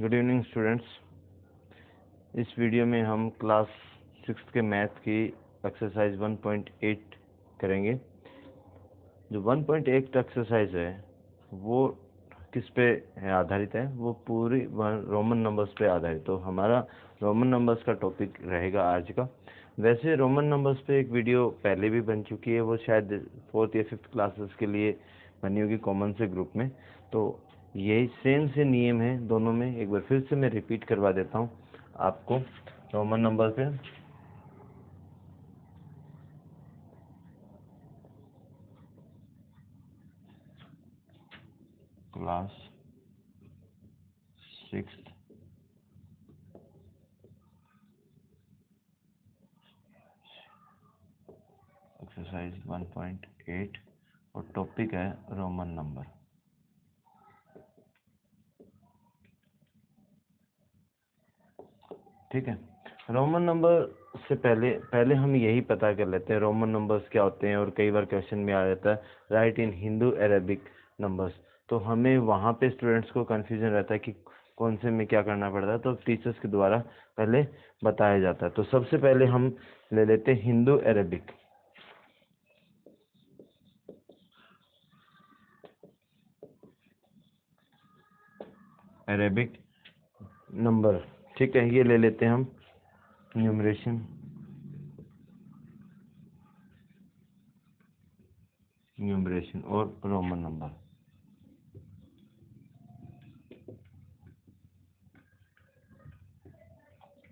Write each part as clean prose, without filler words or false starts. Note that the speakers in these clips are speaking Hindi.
Good evening students. इस वीडियो में हम क्लास 6 के मैथ की एक्सरसाइज 1.8 करेंगे। जो 1.8 एक्सरसाइज है वो किस पे आधारित है? वो पूरी रोमन नंबर्स पे आधारित। तो हमारा रोमन नंबर्स का टॉपिक रहेगा आज का। वैसे रोमन नंबर्स पे एक वीडियो पहले भी बन चुकी है, वो शायद 4th या 5th क्लासेस के लिए बनी होगी कॉमन से ग्रुप में। तो यही सेम से नियम है दोनों में। एक बार फिर से मैं रिपीट करवा देता हूँ आपको। रोमन नंबर पे क्लास 6 एक्सरसाइज 1.8 और टॉपिक है रोमन नंबर। ठीक है। रोमन नंबर से पहले हम यही पता कर लेते हैं रोमन नंबर्स क्या होते हैं। और कई बार क्वेश्चन में आ जाता है राइट इन हिंदू अरेबिक नंबर्स। तो हमें वहाँ पे स्टूडेंट्स को कंफ्यूजन रहता है कि कौन से में क्या करना पड़ता है, तो टीचर्स के द्वारा पहले बताया जाता है। तो सबसे पहले हम ले लेते हैं हिंदू अरेबिक। अरेबिक नंबर, ठीक है, ये ले लेते हैं हम न्यूमरेशन और रोमन नंबर।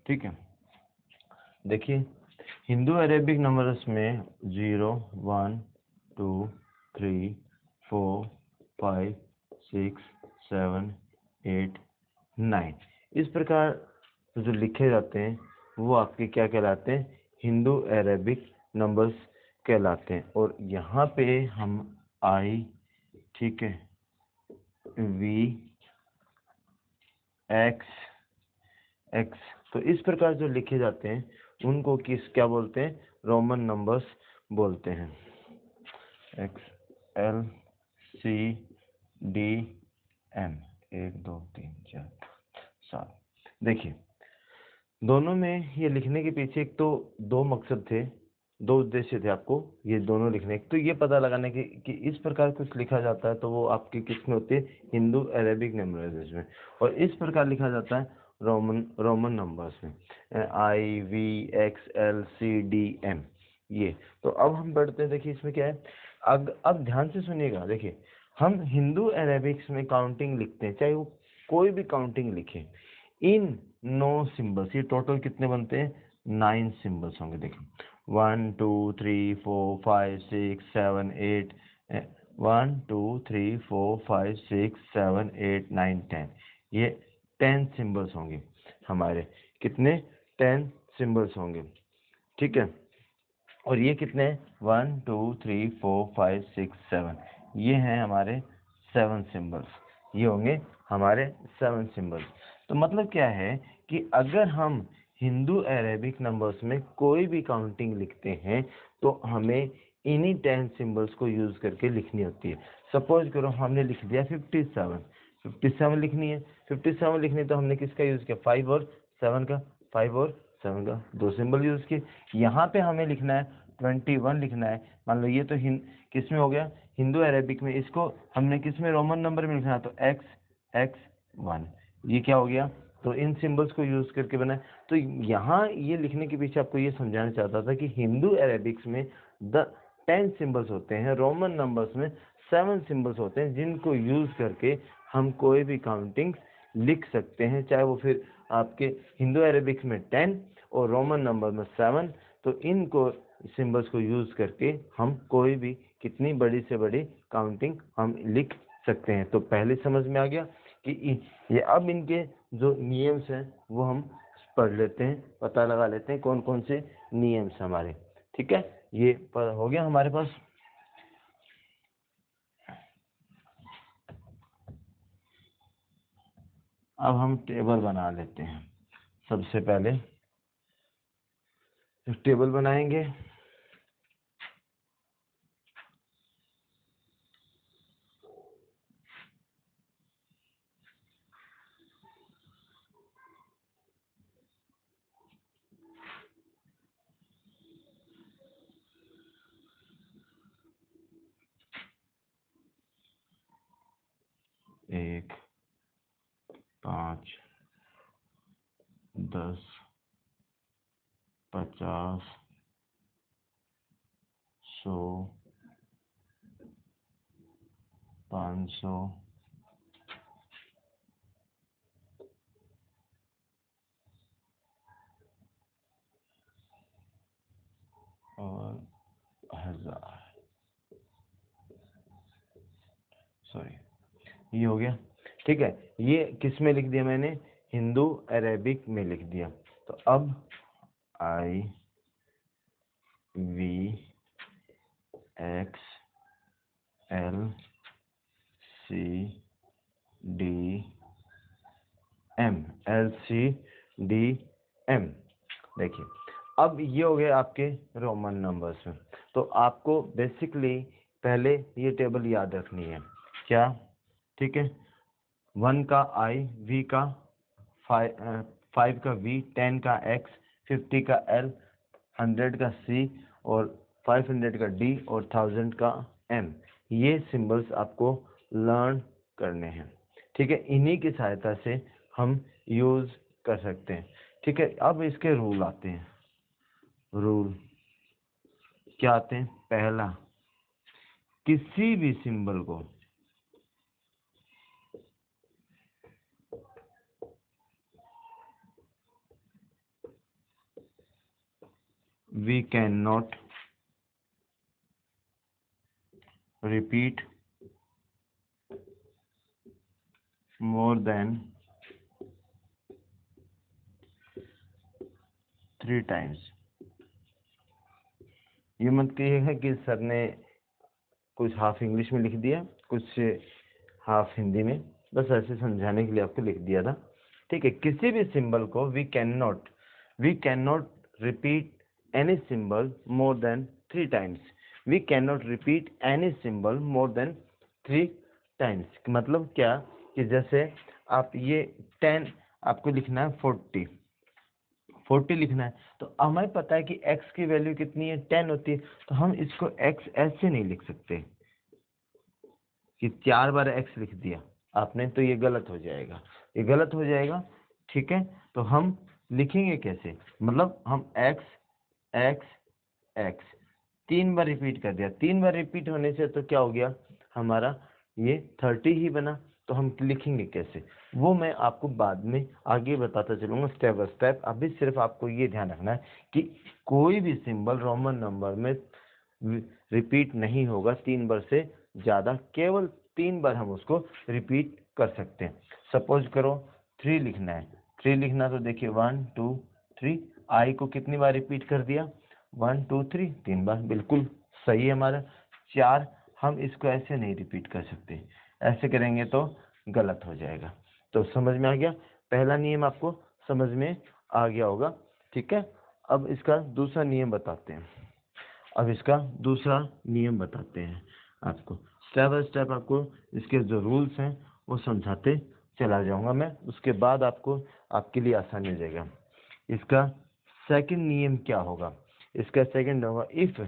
ठीक है, देखिए हिंदू अरेबिक नंबर्स में 0 1 2 3 4 5 6 7 8 9 इस प्रकार जो लिखे जाते हैं वो आपके क्या कहलाते हैं? हिंदू अरेबिक नंबर्स कहलाते हैं। और यहाँ पे हम आई, ठीक है, वी, एक्स, तो इस प्रकार जो लिखे जाते हैं उनको क्या बोलते हैं? रोमन नंबर्स बोलते हैं। X, L, C, D, M, 1 2 3 4 7। देखिए दोनों में ये लिखने के पीछे एक तो दो मकसद थे, दो उद्देश्य थे आपको ये दोनों लिखने के। तो ये पता लगाने की कि इस प्रकार कुछ लिखा जाता है तो वो आपके किस में होती है? हिंदू अरेबिक नंबर्स में। और इस प्रकार लिखा जाता है रोमन नंबर्स में, I, V, X, L, C, D, M. ये तो अब हम बढ़ते हैं। देखिए इसमें क्या है, अब ध्यान से सुनिएगा। देखिए हम हिंदू अरेबिक्स में काउंटिंग लिखते हैं, चाहे वो कोई भी काउंटिंग लिखे, इन 9 सिंबल्स, ये टोटल कितने बनते हैं? 9 सिंबल्स होंगे। देखिए 1 2 3 4 5 6 7 8 1 2 3 4 5 6 7 8 9 10, ये 10 सिंबल्स होंगे हमारे। कितने? 10 सिंबल्स होंगे। ठीक है, और ये कितने? 1 2 3 4 5 6 7, ये हैं हमारे 7 सिंबल्स। ये होंगे हमारे 7 सिंबल्स। तो मतलब क्या है कि अगर हम हिंदू अरेबिक नंबर्स में कोई भी काउंटिंग लिखते हैं तो हमें इन्हीं 10 सिंबल्स को यूज करके लिखनी होती है। सपोज करो हमने लिख दिया 57 लिखनी है। 57 लिखनी तो हमने किसका यूज किया? 5 और 7 का। 5 और 7 का दो सिंबल यूज किए। यहाँ पे हमें लिखना है 21 लिखना है। मान लो ये तो किस में हो गया? हिंदू अरेबिक में। इसको हमने किस में? रोमन नंबर में लिखना है, तो x1, ये क्या हो गया? तो इन सिंबल्स को यूज करके बनाए। तो यहाँ ये लिखने के पीछे आपको ये समझाना चाहता था कि हिंदू अरेबिक्स में 10 सिंबल्स होते हैं, रोमन नंबर्स में 7 सिंबल्स होते हैं, जिनको यूज करके हम कोई भी काउंटिंग लिख सकते हैं, चाहे वो फिर आपके हिंदू अरेबिक्स में 10 और रोमन नंबर में 7। तो इनको सिंबल्स को यूज करके हम कोई भी कितनी बड़ी से बड़ी काउंटिंग हम लिख सकते हैं। तो पहले समझ में आ गया कि ये। अब इनके जो नियम्स हैं वो हम पढ़ लेते हैं, पता लगा लेते हैं कौन कौन से नियम्स हमारे। ठीक है, ये हो गया हमारे पास। अब हम टेबल बना लेते हैं। सबसे पहले टेबल बनाएंगे। 1, 5, 10, 50, 100, 500, और 1000। सॉरी, ये हो गया। ठीक है, ये किस में लिख दिया मैंने? हिंदू अरेबिक में लिख दिया। तो अब I V X L C D M, L C D M। देखिए, अब ये हो गए आपके रोमन नंबर्स में। तो आपको बेसिकली पहले ये टेबल याद रखनी है। क्या? ठीक है, 1 का I, V का 5 का V, 10 का X, 50 का L, 100 का C, और 500 का D, और 1000 का M। ये सिंबल्स आपको लर्न करने हैं। ठीक है, इन्हीं की सहायता से हम यूज कर सकते हैं। ठीक है, अब इसके रूल आते हैं। रूल क्या आते हैं? पहला, किसी भी सिंबल को we cannot repeat more than 3 times। ये मत कहिएगा कि सर ने कुछ हाफ इंग्लिश में लिख दिया, कुछ हाफ हिंदी में, बस ऐसे समझाने के लिए आपको लिख दिया था। ठीक है, किसी भी सिंबल को we can not repeat any symbol more than 3 times. We can not repeat any symbol more than 3 times. मतलब क्या कि जैसे आप ये 10 आपको लिखना है, 40 लिखना है, तो हमें पता है कि x की वैल्यू कितनी है? 10 होती है। तो हम इसको x ऐसे नहीं लिख सकते कि 4 बार x लिख दिया आपने, तो ये गलत हो जाएगा, ये गलत हो जाएगा। ठीक है, तो हम लिखेंगे कैसे? मतलब हम x x x 3 बार रिपीट कर दिया। 3 बार रिपीट होने से तो क्या हो गया हमारा? ये 30 ही बना। तो हम लिखेंगे कैसे, वो मैं आपको बाद में आगे बताता चलूंगा स्टेप बाय स्टेप। अभी सिर्फ आपको ये ध्यान रखना है कि कोई भी सिंबल रोमन नंबर में रिपीट नहीं होगा 3 बार से ज्यादा। केवल 3 बार हम उसको रिपीट कर सकते हैं। सपोज करो 3 लिखना है, 3 लिखना, तो देखिए 1 2 3, आई को कितनी बार रिपीट कर दिया? 1 2 3, 3 बार, बिल्कुल सही है हमारा। 4, हम इसको ऐसे नहीं रिपीट कर सकते, ऐसे करेंगे तो गलत हो जाएगा। तो समझ में आ गया? पहला नियम आपको समझ में आ गया होगा। ठीक है, अब इसका दूसरा नियम बताते हैं। अब इसका दूसरा नियम बताते हैं आपको, स्टेप बाय स्टेप आपको इसके जो रूल्स हैं वो समझाते चला जाऊंगा मैं, उसके बाद आपको आपके लिए आसानी हो जाएगा। इसका सेकंड नियम क्या होगा? इसका सेकंड होगा, if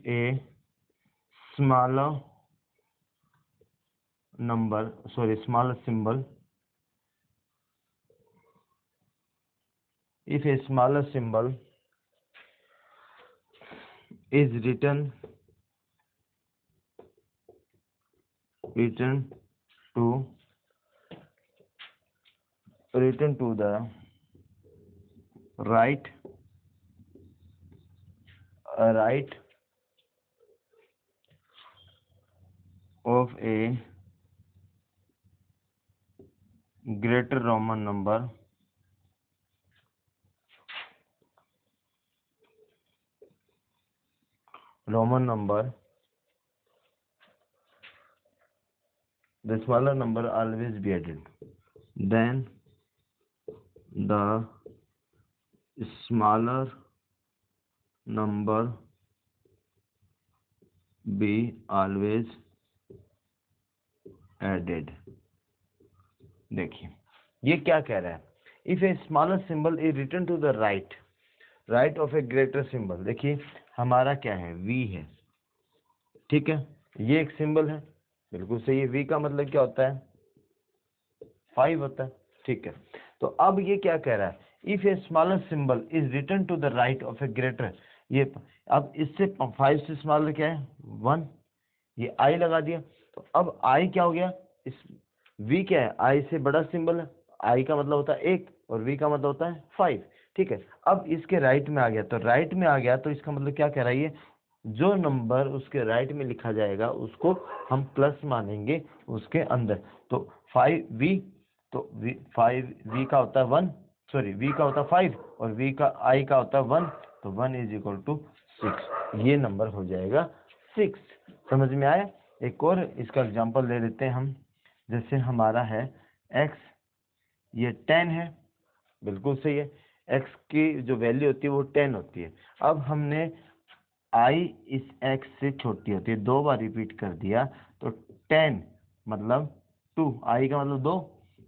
a smaller smaller symbol, if a smaller symbol is written to the right of a greater Roman number, the smaller number always be added. Then the smaller number be always added। देखिए ये क्या कह रहा है? If a smaller symbol is written to the right of a greater symbol. देखिए हमारा क्या है? V है, ठीक है, ये एक सिंबल है, बिल्कुल सही है। v का मतलब क्या होता है? 5 होता है। ठीक है, तो अब ये क्या कह रहा है? If a smaller symbol is written to the right of a greater, ये अब इससे 5 से स्मॉलर क्या है? 1, ये i लगा दिया। तो अब i क्या हो गया? इस v क्या है? i से बड़ा सिंबल है, i का मतलब होता है 1 और v का मतलब होता है 5। ठीक है, अब इसके राइट में आ गया, तो राइट में आ गया तो इसका मतलब क्या कह रहा है? ये जो नंबर उसके राइट में लिखा जाएगा उसको हम प्लस मानेंगे उसके अंदर। तो 5v, तो v 5v का होता है 1, सॉरी v का होता है 5 और v का i का होता है 1, तो 1 इज इक्वल टू 6, ये नंबर हो जाएगा 6। समझ में आया? एक और इसका एग्जांपल ले लेते हैं हम। जैसे हमारा है x, ये 10 है, बिल्कुल सही है। x की जो वैल्यू होती है वो 10 होती है। अब हमने i इस x से छोटी होती है, 2 बार रिपीट कर दिया तो 10 मतलब 2, i का मतलब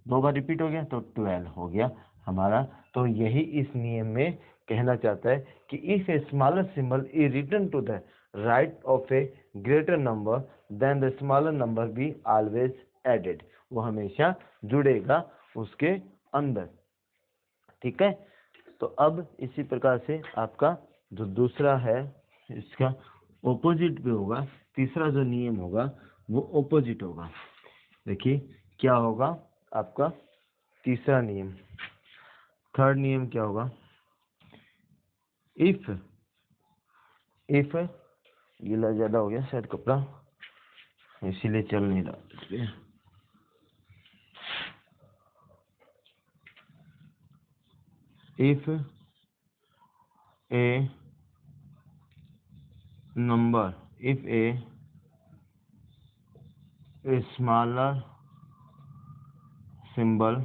2 बार रिपीट हो गया तो 12 हो गया हमारा। तो यही इस नियम में कहना चाहता है कि if a smaller symbol is written to the right of a greater number then the smaller number be always added, वो हमेशा जुड़ेगा उसके अंदर। ठीक है, तो अब इसी प्रकार से आपका जो दूसरा है इसका ओपोजिट भी होगा। तीसरा जो नियम होगा वो ओपोजिट होगा। देखिए क्या होगा आपका तीसरा नियम। थर्ड नियम क्या होगा? इफ गीला ज्यादा हो गया शायद कपड़ा, इसीलिए चल नहीं रहा। If A number, if a smaller symbol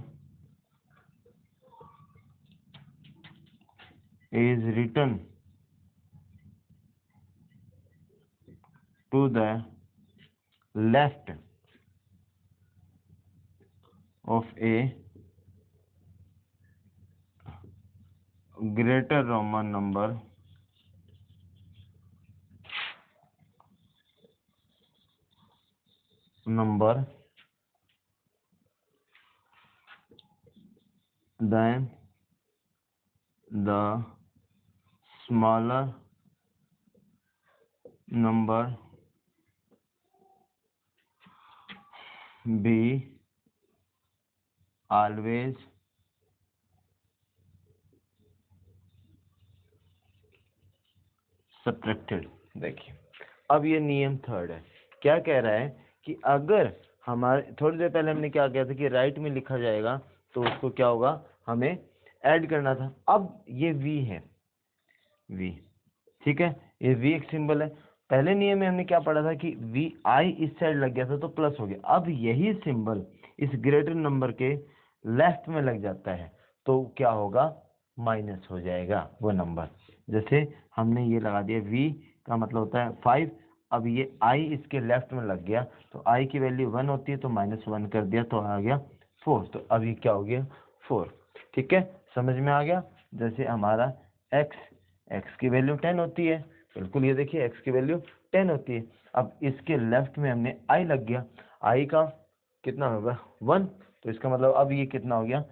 is written to the left of a greater Roman number than the smaller number be always subtracted। देखिए अब ये नियम थर्ड है। क्या कह रहा है कि अगर हमारे थोड़ी देर पहले हमने क्या किया था कि राइट में लिखा जाएगा तो उसको क्या होगा? हमें ऐड करना था। अब ये v है, v, ठीक है, ये v एक सिंबल है। पहले नियम में हमने क्या पढ़ा था कि v i इस साइड लग गया था तो प्लस हो गया। अब यही सिंबल इस ग्रेटर नंबर के लेफ्ट में लग जाता है तो क्या होगा? माइनस हो जाएगा वो नंबर। जैसे हमने ये लगा दिया v का मतलब होता है 5, अब ये i इसके लेफ्ट में लग गया तो i की वैल्यू 1 होती है तो -1 कर दिया तो आ गया 4, तो अब ये क्या हो गया? 4। ठीक है, समझ में आ गया? जैसे हमारा x की वैल्यू 10 होती है, बिल्कुल ये देखिए x की वैल्यू 10 होती है। अब इसके लेफ्ट में हमने i लग गया, i का कितना होगा? 1, तो इसका मतलब अब ये कितना हो गया?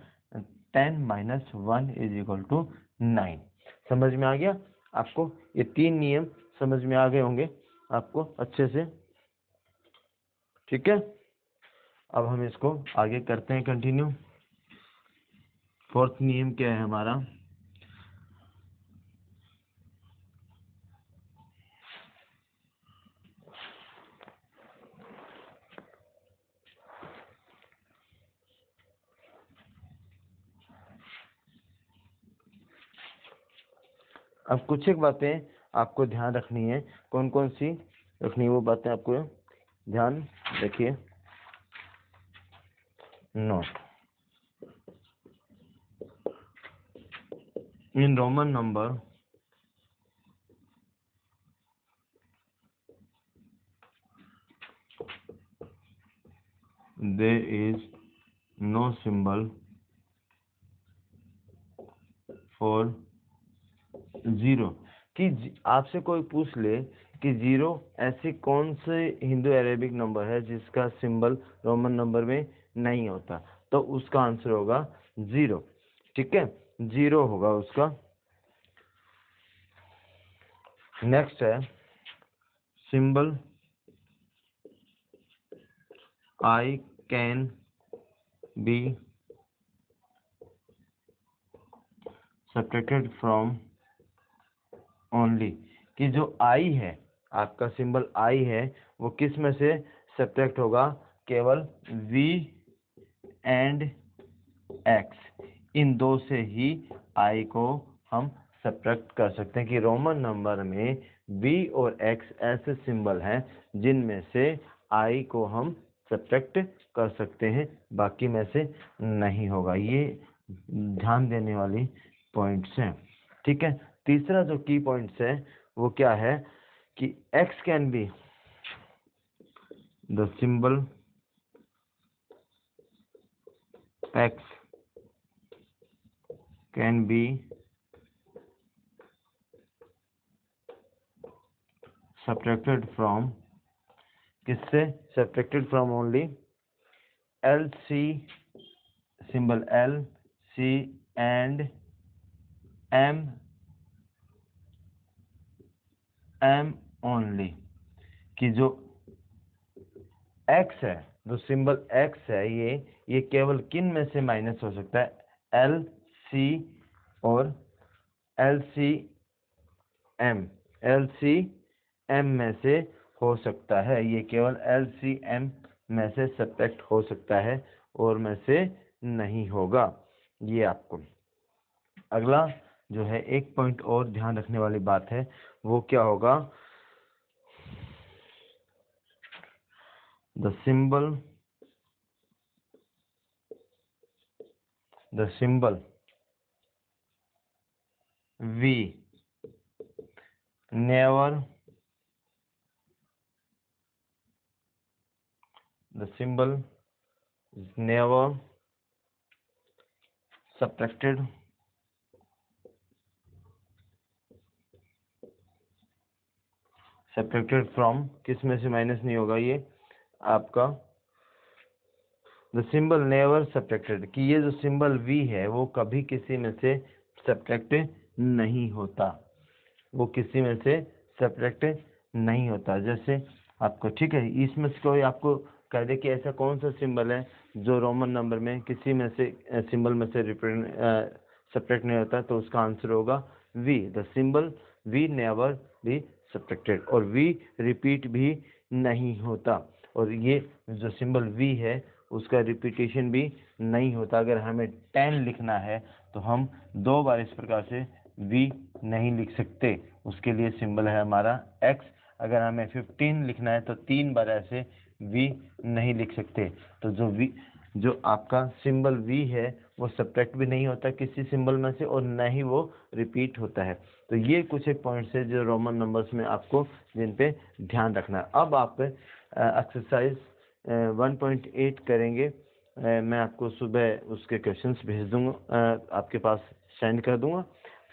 10 - 1 = 9। समझ में आ गया आपको? ये 3 नियम समझ में आ गए होंगे आपको अच्छे से। ठीक है, अब हम इसको आगे करते हैं कंटिन्यू। फोर्थ नियम क्या है हमारा? अब कुछ एक बातें आपको ध्यान रखनी है। कौन कौन सी रखनी है वो बातें आपको ध्यान रखिए। Note in Roman number there is no symbol for 0। आपसे कोई पूछ ले कि 0 ऐसी कौन से हिंदू अरेबिक नंबर है जिसका सिंबल रोमन नंबर में नहीं होता, तो उसका आंसर होगा 0। ठीक है, 0 होगा उसका। नेक्स्ट है symbol I can be subtracted from only, कि जो आई है, आपका सिंबल आई है, वो किस में से सब्ट्रैक्ट होगा, केवल v एंड x, इन दो से ही i को हम सब्ट्रैक्ट कर सकते हैं। कि रोमन नंबर में v और x ऐसे सिंबल हैं जिनमें से i को हम सब्ट्रैक्ट कर सकते हैं, बाकी में से नहीं होगा। ये ध्यान देने वाली पॉइंट्स हैं। ठीक है, तीसरा जो की पॉइंट्स है वो क्या है कि x can be the symbol x can be subtracted from, किससे subtracted from only L C, symbol L C and M only, कि जो x है, जो सिंबल x है, ये केवल किन में से माइनस हो सकता है, एल सी और एल सी एम में से हो सकता है। ये केवल एल सी एम में से सब्ट्रैक्ट हो सकता है और में से नहीं होगा। ये आपको अगला जो है एक पॉइंट और ध्यान रखने वाली बात है, वो क्या होगा, the symbol V never, the symbol is never subtracted from, किस में से माइनस नहीं होगा, ये आपका द सिंबल नेवर सब्ट्रैक्टेड, कि ये जो सिंबल V है वो कभी किसी में से सब्ट्रैक्ट नहीं होता, वो किसी में से सब्ट्रैक्ट नहीं होता। जैसे आपको, ठीक है, इसमें से कोई आपको कह दे कि ऐसा कौन सा सिंबल है जो रोमन नंबर में किसी में से सिंबल में से सब्ट्रैक्ट नहीं होता, तो उसका आंसर होगा V। The symbol V never be subtracted, और V रिपीट भी नहीं होता, और ये जो सिंबल V है उसका रिपीटेशन भी नहीं होता। अगर हमें 10 लिखना है तो हम 2 बार इस प्रकार से V नहीं लिख सकते, उसके लिए सिंबल है हमारा X। अगर हमें 15 लिखना है तो 3 बार ऐसे V नहीं लिख सकते। तो जो आपका सिंबल V है वो सब्ट्रैक्ट भी नहीं होता किसी सिंबल में से, और न ही वो रिपीट होता है। तो ये कुछ एक पॉइंट्स है जो रोमन नंबर्स में आपको जिन पे ध्यान रखना है। अब आप एक्सरसाइज 1.8 करेंगे। मैं आपको सुबह उसके क्वेश्चंस भेज दूंगा, आपके पास सेंड कर दूंगा।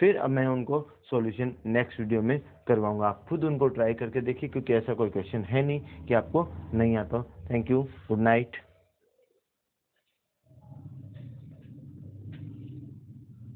फिर अब मैं उनको सॉल्यूशन नेक्स्ट वीडियो में करवाऊंगा। आप खुद उनको ट्राई करके देखिए, क्योंकि ऐसा कोई क्वेश्चन है नहीं कि आपको नहीं आता। Thank you, good night.